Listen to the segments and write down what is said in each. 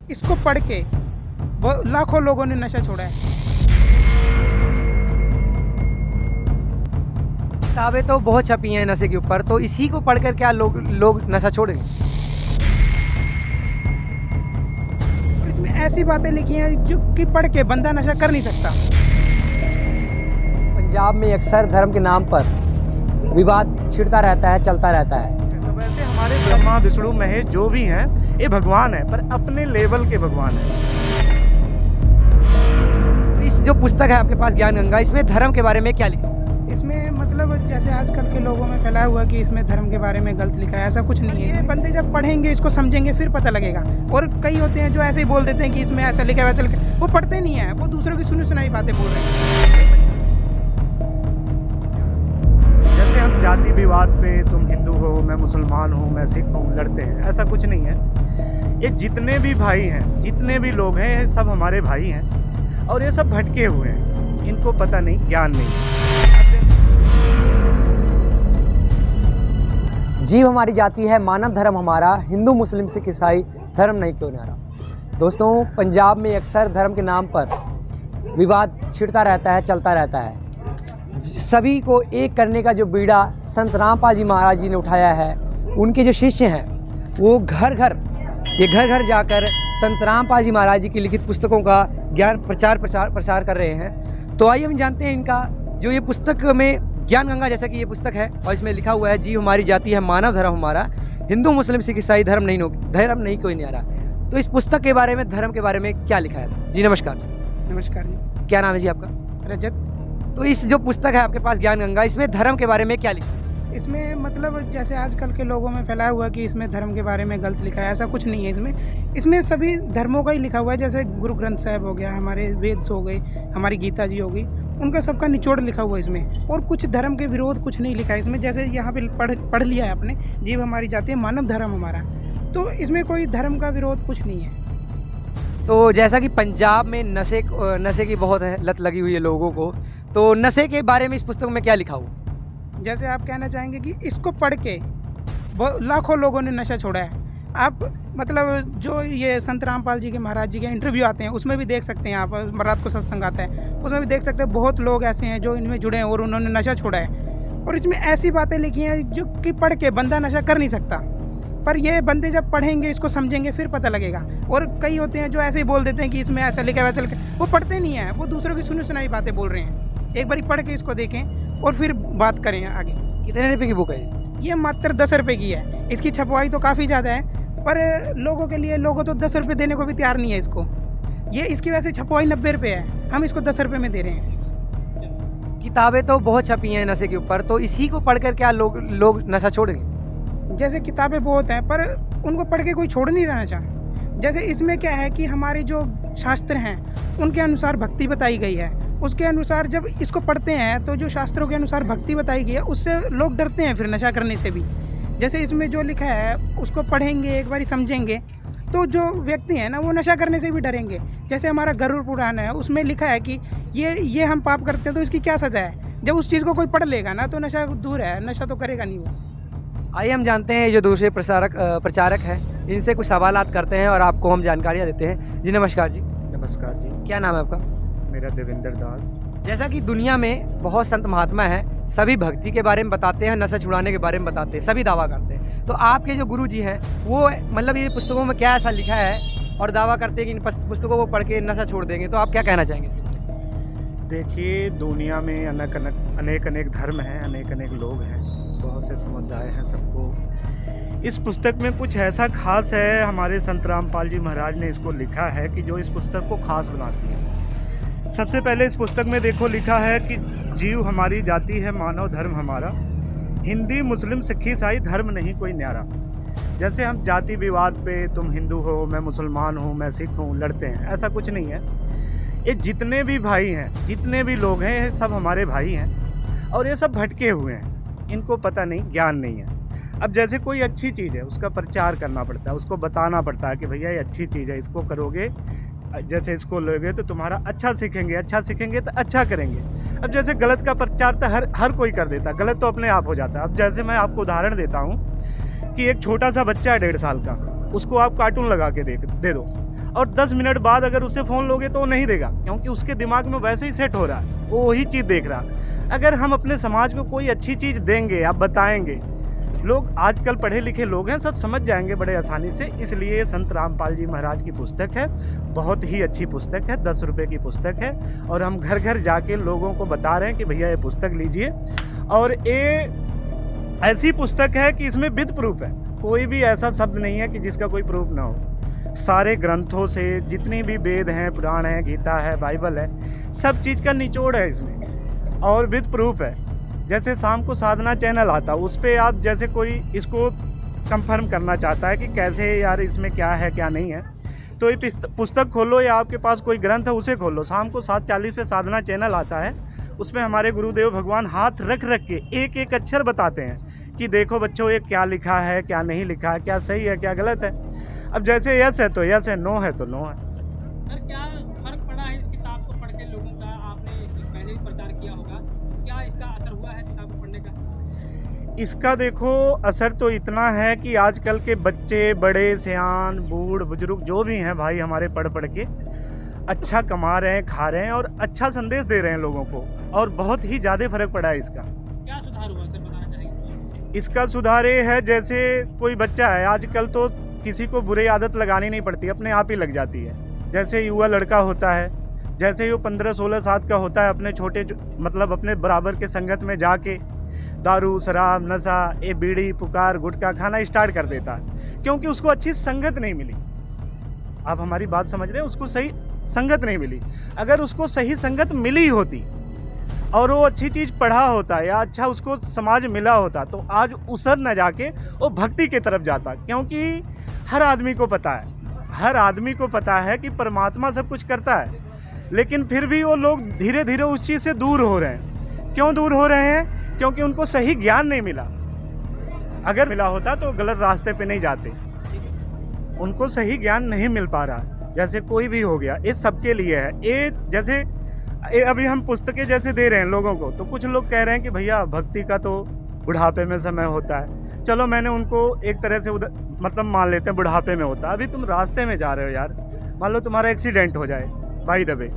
इसको पढ़ के लाखों लोगों ने नशा छोड़ा है। किताबें तो बहुत छपी हैं नशे के ऊपर, तो इसी को पढ़कर क्या लोग नशा छोड़ेंगे? और इसमें ऐसी बातें लिखी हैं जो कि पढ़ के बंदा नशा कर नहीं सकता। पंजाब में अक्सर धर्म के नाम पर विवाद छिड़ता रहता है, चलता रहता है। तो वैसे हमारे ब्रह्मा विष्णु महेश जो भी हैं ये भगवान है, पर अपने लेवल के भगवान है। इस जो पुस्तक है आपके पास ज्ञान गंगा, इसमें धर्म के बारे में क्या लिखा? इसमें मतलब जैसे आजकल के लोगों में फैलाया हुआ कि इसमें धर्म के बारे में गलत लिखा है, ऐसा कुछ नहीं है। ये बंदे जब पढ़ेंगे, इसको समझेंगे, फिर पता लगेगा। और कई होते हैं जो ऐसे ही बोल देते हैं कि इसमें ऐसा लिखा है वैसा लिखा है, वो पढ़ते नहीं है, वो दूसरों की सुनी सुनाई बातें बोल रहे हैं। जैसे हम जाति विवाद पे तुम हिंदू हो, मैं मुसलमान हूँ, मैं सिख हूँ लड़ते हैं, ऐसा कुछ नहीं है। ये जितने भी भाई हैं, जितने भी लोग हैं, ये सब हमारे भाई हैं और ये सब भटके हुए हैं, इनको पता नहीं, ज्ञान नहीं। जीव हमारी जाति है, मानव धर्म हमारा, हिंदू मुस्लिम सिख ईसाई धर्म नहीं क्यों न्यारा। दोस्तों, पंजाब में अक्सर धर्म के नाम पर विवाद छिड़ता रहता है, चलता रहता है। सभी को एक करने का जो बीड़ा संत रामपाल जी महाराज जी ने उठाया है, उनके जो शिष्य हैं वो घर घर जाकर संत रामपाल जी महाराज जी की लिखित पुस्तकों का ज्ञान प्रसार कर रहे हैं। तो आइए हम जानते हैं इनका जो ये पुस्तक में ज्ञान गंगा जैसा कि ये पुस्तक है और इसमें लिखा हुआ है जीव हमारी जाति है, मानव धर्म हमारा, हिंदू मुस्लिम सिख ईसाई धर्म नहीं कोई न्यारा। तो इस पुस्तक के बारे में, धर्म के बारे में क्या लिखा है? जी नमस्कार। नमस्कार जी। क्या नाम है जी आपका? रजत। तो इस जो पुस्तक है आपके पास ज्ञान गंगा, इसमें धर्म के बारे में क्या लिखा है? इसमें मतलब जैसे आजकल के लोगों में फैलाया हुआ कि इसमें धर्म के बारे में गलत लिखा है, ऐसा कुछ नहीं है। इसमें सभी धर्मों का ही लिखा हुआ है। जैसे गुरु ग्रंथ साहिब हो गया, हमारे वेद हो गए, हमारी गीता जी हो गई, उनका सबका निचोड़ लिखा हुआ है इसमें। और कुछ धर्म के विरोध कुछ नहीं लिखा है इसमें। जैसे यहाँ पे पढ़ लिया है आपने, जीव हमारी जाति है, मानव धर्म हमारा, तो इसमें कोई धर्म का विरोध कुछ नहीं है। तो जैसा कि पंजाब में नशे की बहुत लत लगी हुई है लोगों को, तो नशे के बारे में इस पुस्तक में क्या लिखा हुआ? जैसे आप कहना चाहेंगे कि इसको पढ़ के लाखों लोगों ने नशा छोड़ा है। आप मतलब जो ये संत रामपाल जी के महाराज जी के इंटरव्यू आते हैं, उसमें भी देख सकते हैं आप, रात को सत्संग आता है, उसमें भी देख सकते हैं बहुत लोग ऐसे हैं जो इनमें जुड़े हैं और उन्होंने नशा छोड़ा है। और इसमें ऐसी बातें लिखी हैं जो कि पढ़ के बंदा नशा कर नहीं सकता, पर ये बंदे जब पढ़ेंगे, इसको समझेंगे, फिर पता लगेगा। और कई होते हैं जो ऐसे ही बोल देते हैं कि इसमें ऐसा लिखा है वैसा लिखा है, वो पढ़ते नहीं है, वो दूसरों की सुनी सुनाई बातें बोल रहे हैं। एक बार पढ़ के इसको देखें और फिर बात करें आगे। कितने रुपए की बुक है ये? मात्र 10 रुपये की है। इसकी छपवाई तो काफ़ी ज़्यादा है, पर लोगों के लिए, लोगों तो 10 रुपये देने को भी तैयार नहीं है इसको। ये इसकी वैसे छपवाई 90 रुपये है, हम इसको 10 रुपये में दे रहे हैं। किताबें तो बहुत छपी हैं नशे के ऊपर, तो इसी को पढ़कर क्या लोग नशा छोड़ेंगे? जैसे किताबें बहुत हैं, पर उनको पढ़ के कोई छोड़ नहीं रहना चाह। जैसे इसमें क्या है कि हमारे जो शास्त्र हैं उनके अनुसार भक्ति बताई गई है, उसके अनुसार जब इसको पढ़ते हैं तो जो शास्त्रों के अनुसार भक्ति बताई गई है, उससे लोग डरते हैं फिर नशा करने से भी। जैसे इसमें जो लिखा है उसको पढ़ेंगे, एक बार समझेंगे, तो जो व्यक्ति हैं ना वो नशा करने से भी डरेंगे। जैसे हमारा गरुड़ पुराण है, उसमें लिखा है कि ये हम पाप करते हैं तो इसकी क्या सज़ा है। जब उस चीज़ को कोई पढ़ लेगा ना तो नशा दूर है, नशा तो करेगा नहीं वो। आइए हम जानते हैं जो दूसरे प्रचारक हैं, इनसे कुछ सवालात करते हैं और आपको हम जानकारियाँ देते हैं। जी नमस्कार जी। नमस्कार जी। क्या नाम है आपका? मेरा देवेंद्र दास। जैसा कि दुनिया में बहुत संत महात्मा हैं, सभी भक्ति के बारे में बताते हैं, नशा छुड़ाने के बारे में बताते हैं, सभी दावा करते हैं। तो आपके जो गुरु जी हैं वो मतलब ये पुस्तकों में क्या ऐसा लिखा है और दावा करते हैं कि इन पुस्तकों को पढ़ के नशा छोड़ देंगे, तो आप क्या कहना चाहेंगे इसके बारे? देखिए, दुनिया में अनेक धर्म हैं, अनेक लोग हैं, बहुत से समुदाय हैं। सबको इस पुस्तक में कुछ ऐसा खास है, हमारे संत रामपाल जी महाराज ने इसको लिखा है कि जो इस पुस्तक को खास बनाती है। सबसे पहले इस पुस्तक में देखो लिखा है कि जीव हमारी जाति है, मानव धर्म हमारा, हिंदी मुस्लिम सिख ईसाई धर्म नहीं कोई न्यारा। जैसे हम जाति विवाद पे तुम हिंदू हो, मैं मुसलमान हूँ, मैं सिख हूँ लड़ते हैं, ऐसा कुछ नहीं है। ये जितने भी भाई हैं, जितने भी लोग हैं, ये सब हमारे भाई हैं और ये सब भटके हुए हैं, इनको पता नहीं, ज्ञान नहीं है। अब जैसे कोई अच्छी चीज़ है उसका प्रचार करना पड़ता है, उसको बताना पड़ता है कि भैया ये अच्छी चीज़ है, इसको करोगे, जैसे इसको लोगे तो तुम्हारा अच्छा सीखेंगे तो अच्छा करेंगे। अब जैसे गलत का प्रचार तो हर कोई कर देता है, गलत तो अपने आप हो जाता है। अब जैसे मैं आपको उदाहरण देता हूँ कि एक छोटा सा बच्चा है 1.5 साल का, उसको आप कार्टून लगा के दे दो और 10 मिनट बाद अगर उससे फ़ोन लोगे तो वो नहीं देगा, क्योंकि उसके दिमाग में वैसे ही सेट हो रहा है, वो वही चीज़ देख रहा है। अगर हम अपने समाज को कोई अच्छी चीज़ देंगे, आप बताएंगे, लोग आजकल पढ़े लिखे लोग हैं, सब समझ जाएंगे बड़े आसानी से। इसलिए संत रामपाल जी महाराज की पुस्तक है, बहुत ही अच्छी पुस्तक है, 10 रुपये की पुस्तक है, और हम घर घर जाके लोगों को बता रहे हैं कि भैया ये पुस्तक लीजिए। और ये ऐसी पुस्तक है कि इसमें विद प्रूफ है, कोई भी ऐसा शब्द नहीं है कि जिसका कोई प्रूफ ना हो। सारे ग्रंथों से जितनी भी वेद हैं, पुराण है, गीता है, बाइबल है, सब चीज़ का निचोड़ है इसमें, और विद प्रूफ है। जैसे शाम को साधना चैनल आता है, उस पर आप जैसे कोई इसको कंफर्म करना चाहता है कि कैसे यार इसमें क्या है क्या नहीं है, तो ये पुस्तक खोलो या आपके पास कोई ग्रंथ है उसे खोलो। शाम को 7:40 पे साधना चैनल आता है, उसमें हमारे गुरुदेव भगवान हाथ रख रख के एक एक अक्षर बताते हैं कि देखो बच्चों ये क्या लिखा है, क्या नहीं लिखा है, क्या सही है, क्या गलत है। अब जैसे यस है तो यस है, नो है तो नो है। सर क्या फर्क पड़ा है इस किताब को पढ़ के लोगों का? आपने पहले भी प्रचार किया होगा, क्या इसका असर हुआ है किताब को पढ़ने का? इसका देखो असर तो इतना है कि आजकल के बच्चे, बड़े, सियान, बूढ़, बुजुर्ग जो भी हैं भाई हमारे, पढ़ पढ़ के अच्छा कमा रहे हैं, खा रहे हैं और अच्छा संदेश दे रहे हैं लोगों को, और बहुत ही ज़्यादा फर्क पड़ा है इसका। क्या सुधार हुआ सर, बताना चाहेंगे? इसका सुधार ये है, जैसे कोई बच्चा है, आजकल तो किसी को बुरी आदत लगानी नहीं पड़ती, अपने आप ही लग जाती है। जैसे युवा लड़का होता है, जैसे ही वो 15-16 साल का होता है, अपने छोटे मतलब अपने बराबर के संगत में जाके दारू, शराब, नशा, ये बीड़ी, पुकार, गुटखा खाना स्टार्ट कर देता है, क्योंकि उसको अच्छी संगत नहीं मिली। आप हमारी बात समझ रहे हैं, उसको सही संगत नहीं मिली। अगर उसको सही संगत मिली होती और वो अच्छी चीज़ पढ़ा होता या अच्छा उसको समाज मिला होता, तो आज उसर न जाके वो भक्ति की तरफ जाता। क्योंकि हर आदमी को पता है, हर आदमी को पता है कि परमात्मा सब कुछ करता है, लेकिन फिर भी वो लोग धीरे धीरे उस चीज़ से दूर हो रहे हैं। क्यों दूर हो रहे हैं? क्योंकि उनको सही ज्ञान नहीं मिला। अगर मिला होता तो गलत रास्ते पे नहीं जाते, उनको सही ज्ञान नहीं मिल पा रहा। जैसे कोई भी हो गया, ये सबके लिए है। ये जैसे अभी हम पुस्तकें जैसे दे रहे हैं लोगों को, तो कुछ लोग कह रहे हैं कि भैया भक्ति का तो बुढ़ापे में समय होता है। चलो मैंने उनको एक तरह से मतलब मान लेते हैं बुढ़ापे में होता है। अभी तुम रास्ते में जा रहे हो यार, मान लो तुम्हारा एक्सीडेंट हो जाए बाई दबे,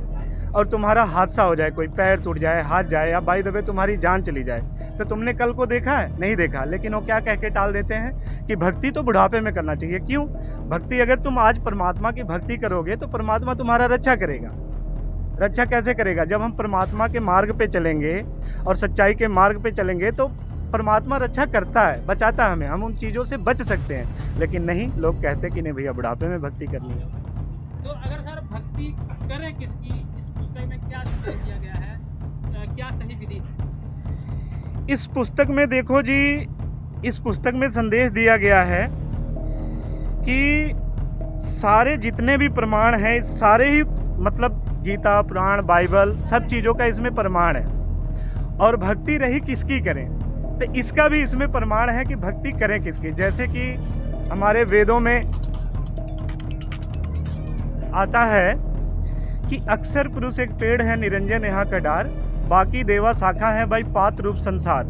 और तुम्हारा हादसा हो जाए, कोई पैर टूट जाए, हाथ जाए, या बाई दबे तुम्हारी जान चली जाए, तो तुमने कल को देखा है? नहीं देखा। लेकिन वो क्या कह के टाल देते हैं कि भक्ति तो बुढ़ापे में करना चाहिए। क्यों? भक्ति अगर तुम आज परमात्मा की भक्ति करोगे तो परमात्मा तुम्हारा रक्षा करेगा। रक्षा कैसे करेगा? जब हम परमात्मा के मार्ग पे चलेंगे और सच्चाई के मार्ग पे चलेंगे तो परमात्मा रक्षा करता है, बचाता है हमें, हम उन चीज़ों से बच सकते हैं। लेकिन नहीं, लोग कहते कि नहीं भैया बुढ़ापे में भक्ति करनी है। तो अगर सर भक्ति करें किसकी, इस पुस्तक में क्या संदेश दिया गया है, क्या सही विधि है? इस पुस्तक में देखो जी, इस पुस्तक में संदेश दिया गया है कि सारे जितने भी प्रमाण हैं, सारे ही मतलब गीता, पुराण, बाइबल, सब चीज़ों का इसमें प्रमाण है। और भक्ति रही किसकी करें, तो इसका भी इसमें प्रमाण है कि भक्ति करें किसकी। जैसे कि हमारे वेदों में आता है कि अक्षर पुरुष एक पेड़ है, निरंजन यहाँ का डार, बाकी देवा शाखा है भाई पात रूप संसार।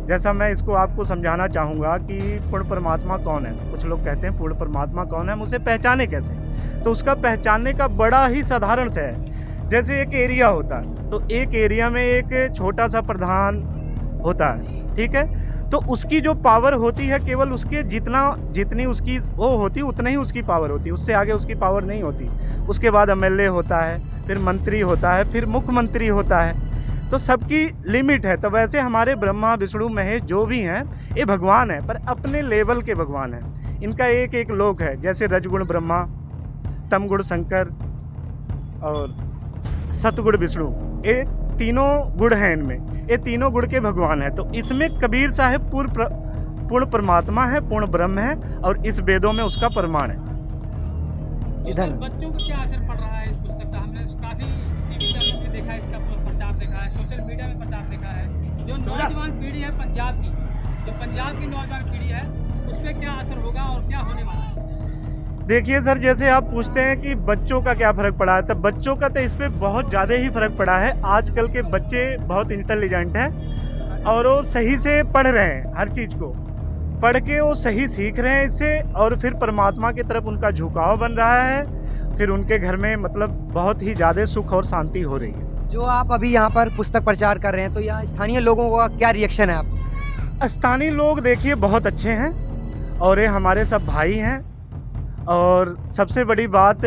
जैसा मैं इसको आपको समझाना चाहूँगा कि पूर्ण परमात्मा कौन है। कुछ लोग कहते हैं पूर्ण परमात्मा कौन है, हम उसे पहचाने कैसे? तो उसका पहचानने का बड़ा ही साधारण सा है। जैसे एक एरिया होता है, तो एक एरिया में एक छोटा सा प्रधान होता है, ठीक है? तो उसकी जो पावर होती है केवल उसके जितनी उसकी वो होती उतना ही उसकी पावर होती, उससे आगे उसकी पावर नहीं होती। उसके बाद एमएलए होता है, फिर मंत्री होता है, फिर मुख्यमंत्री होता है, तो सबकी लिमिट है। तो वैसे हमारे ब्रह्मा, विष्णु, महेश जो भी हैं ये भगवान है, पर अपने लेवल के भगवान हैं। इनका एक एक लोक है, जैसे रजगुण ब्रह्मा, तमगुण शंकर और सतगुण विष्णु, ये तीनों गुण हैं इनमें, ये तीनों गुण के भगवान हैं। तो इसमें कबीर साहब पूर्ण परमात्मा है, पूर्ण ब्रह्म है, और इस वेदों में उसका प्रमाण है। बच्चों को क्या असर पड़ रहा है इस पुस्तक का? हमने काफी टीवी चैनल में देखा है, इसका प्रचार देखा है, सोशल मीडिया में प्रचार देखा है। जो नौजवान पीढ़ी है पंजाब की, जो पंजाब की नौजवान पीढ़ी है, उस पर क्या असर होगा और क्या होने वाला है? देखिए सर, जैसे आप पूछते हैं कि बच्चों का क्या फ़र्क पड़ा है, तो बच्चों का तो इस पर बहुत ज़्यादा ही फ़र्क पड़ा है। आजकल के बच्चे बहुत इंटेलिजेंट हैं और वो सही से पढ़ रहे हैं, हर चीज़ को पढ़ के वो सही सीख रहे हैं इससे, और फिर परमात्मा की तरफ उनका झुकाव बन रहा है। फिर उनके घर में मतलब बहुत ही ज़्यादा सुख और शांति हो रही है। जो आप अभी यहाँ पर पुस्तक प्रचार कर रहे हैं, तो यहाँ स्थानीय लोगों का क्या रिएक्शन है आप? स्थानीय लोग देखिए बहुत अच्छे हैं और ये हमारे सब भाई हैं। और सबसे बड़ी बात,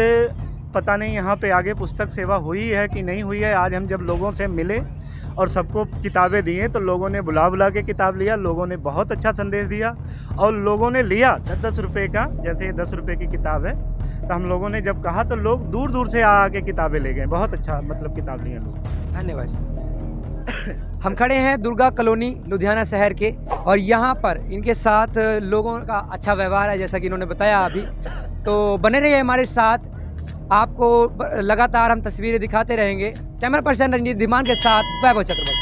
पता नहीं यहाँ पे आगे पुस्तक सेवा हुई है कि नहीं हुई है। आज हम जब लोगों से मिले और सबको किताबें दिए तो लोगों ने बुला बुला के किताब लिया, लोगों ने बहुत अच्छा संदेश दिया और लोगों ने लिया 10-10 रुपये का। जैसे 10 रुपये की किताब है तो हम लोगों ने जब कहा तो लोग दूर दूर से आके किताबें ले गए। बहुत अच्छा मतलब किताब लिए लोग। धन्यवाद। हम खड़े हैं दुर्गा कॉलोनी लुधियाना शहर के, और यहाँ पर इनके साथ लोगों का अच्छा व्यवहार है, जैसा कि इन्होंने बताया अभी। तो बने रहिए हमारे साथ, आपको लगातार हम तस्वीरें दिखाते रहेंगे। कैमरा पर्सन रंजीत धीमान के साथ वैभव चक्रवर्ती।